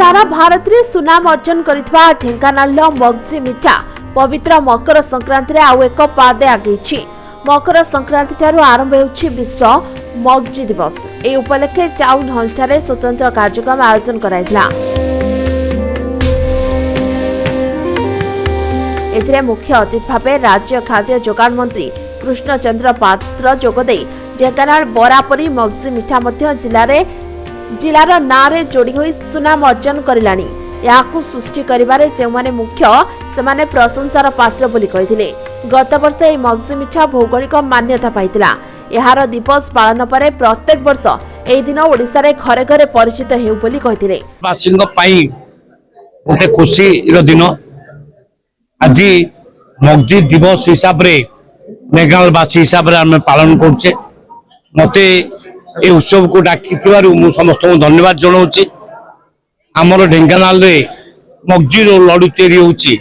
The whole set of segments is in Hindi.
सारा भारत रे सुनाम अर्जन करितबा ढेंकानाल मगजी मिठा पवित्र मकर संक्रांति रे आउ एक पादे आगेछि। मकर संक्रांति ठारू आरंभ हेउछि विश्व मगजी दिवस। ए उपलक्षे टाउन हॉल ठारे स्वतंत्र कार्यक्रम आयोजन कराइला। एथिरे मुख्य अतिथि भावे राज्य खाद्य जोगाण मंत्री कृष्णचंद्र पात्र जोगदे ढेंकानाल बरापरी मगजी मिठा मध्य जिलार नारे जोड़ी होई सुनाम अर्जन करिलानी। याकु सृष्टि करिबारे जेमाने मुख्य सेमाने प्रशंसार पात्र बोली कहिथिले। गत वर्ष ए मगजी मिठा भौगोलिक मान्यता पाइतिला। एहार दिवस पालन परे प्रत्येक वर्ष एई दिन ओडिसा रे घरे घरे परिचित हेउ बोली कहिथिले। वासिंग पई ओटे खुशी रो दिन आज मगजी दिवस हिसाब रे मेघाल वासी हिसाब रे हम पालन करछे। मते ए उत्सव को डाकी मु समस्त धन्यवाद जनाऊँ। आमर ढेंकानाल रे मगजी लड़ू तैयारी होउची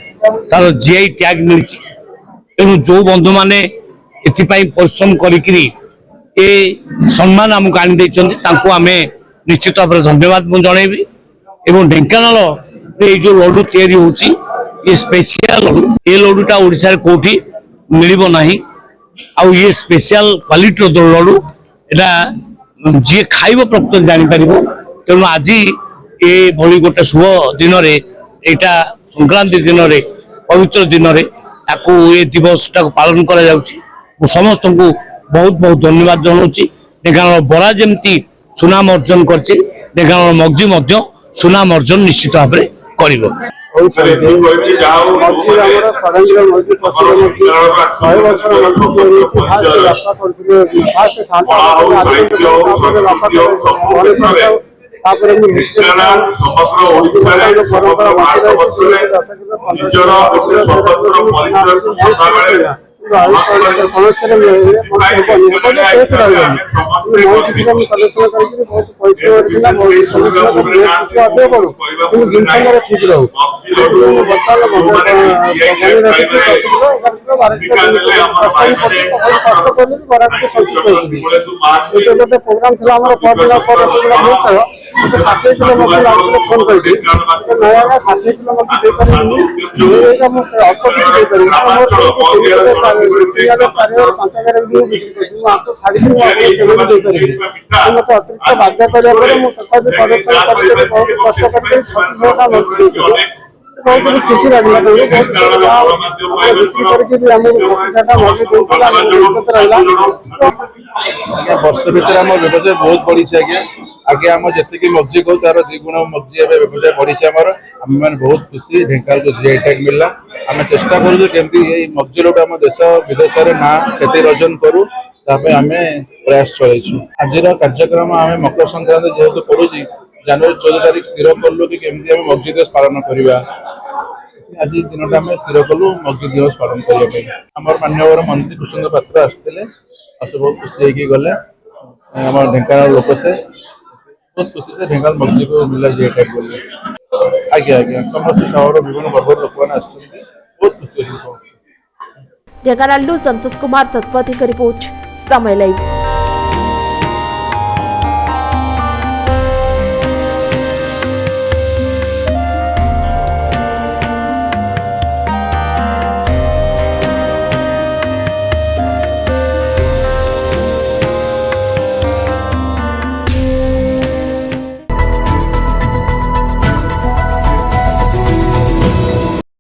तार जीआई टैग मिलची। तेणु जो बंधु माने एथिपाई परिश्रम करिकरी ए सम्मान आमको आनी देइचंती तांको आमे निश्चित भाव धन्यवाद मु जणेबी। एवं ढेंकानाल रे जो लड्डू तैयारी होउची ये स्पेशल लड्डू। ए लड्डूटा ओडिसा रे कोठी मिलिबो नाही। आ ये स्पेशल क्वालिटी रो लड्डू एटा जी खाइब प्रकृत जानी पारिबो। तेणु आज ये भली गोटे शुभ दिन रे एटा संक्रांति दिन रे पवित्र दिन रे ताकू ये दिवस टाको पालन करा जाउची। मु समस्त को बहुत बहुत धन्यवाद जनाऊँ। ढेंकानाल बरा जेमती सुनाम अर्जन करछि ढेंकानाल मगजी मध्य सुनाम अर्जन निश्चित भाव में करिबो। खुशी लगला वर्ष भर आम व्यवसाय बहुत बढ़ी आगे आगे आम जी मगजी कहू तार द्विगुण मगजी व्यवसाय बढ़ी आम मैंने बहुत खुशी। ढेंकानाल को जीआई टैग मिलला। आम चेष्टा करें मगजी लोग आम देश विदेश में ना ख्याति अर्जन करूँ आम प्रयास चलू। आज कार्यक्रम आम मकर संक्रांति जेहेतु पड़ू जनवरी 14 तारीख स्थिर कलु कि मगजी दिवस पालन करवा। आज दिन आम स्थिर कलु मगजी दिवस पालन करने। आम माननीय मंत्री कृष्णचंद्र पात्र आसते बहुत खुशी गले। आम ढेंकानाल लोक से बहुत खुशी से ढेंकानाल मगजी को मिला जीआई टैग बोले। आज्ञा आज्ञा समस्त सहर विभिन्न वर्ग लोक मैंने बहुत खुशी अच्छी। ढेंकानाल संतोष कुमार सतपथी का रिपोर्ट समय लाइव।